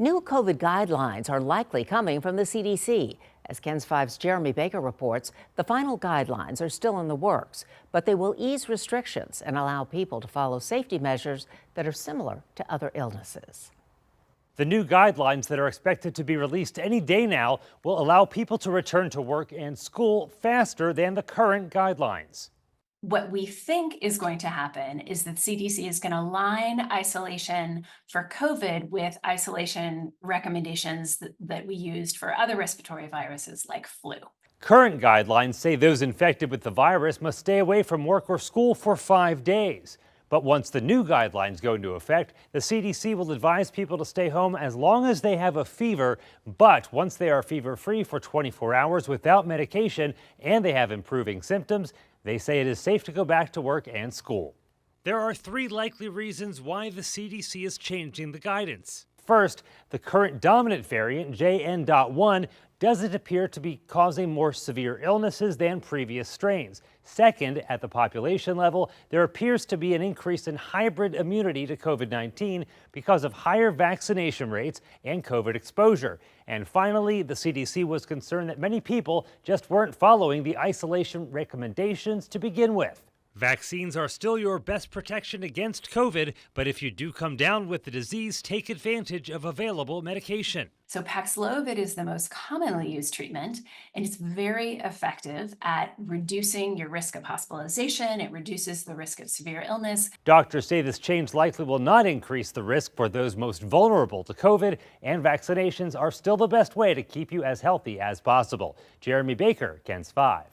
New COVID guidelines are likely coming from the CDC. As KENS 5's Jeremy Baker reports, the final guidelines are still in the works, but they will ease restrictions and allow people to follow safety measures that are similar to other illnesses. The new guidelines that are expected to be released any day now will allow people to return to work and school faster than the current guidelines. What we think is going to happen is that CDC is going to align isolation for COVID with isolation recommendations that we used for other respiratory viruses like flu. Current guidelines say those infected with the virus must stay away from work or school for 5 days. But once the new guidelines go into effect, the CDC will advise people to stay home as long as they have a fever. But once they are fever-free for 24 hours without medication and they have improving symptoms, they say it is safe to go back to work and school. There are 3 likely reasons why the CDC is changing the guidance. First, the current dominant variant, JN.1, doesn't appear to be causing more severe illnesses than previous strains. Second, at the population level, there appears to be an increase in hybrid immunity to COVID-19 because of higher vaccination rates and COVID exposure. And finally, the CDC was concerned that many people just weren't following the isolation recommendations to begin with. Vaccines are still your best protection against COVID, but if you do come down with the disease, take advantage of available medication. So Paxlovid is the most commonly used treatment, and it's very effective at reducing your risk of hospitalization. It reduces the risk of severe illness. Doctors say this change likely will not increase the risk for those most vulnerable to COVID, and vaccinations are still the best way to keep you as healthy as possible. Jeremy Baker, KENS 5.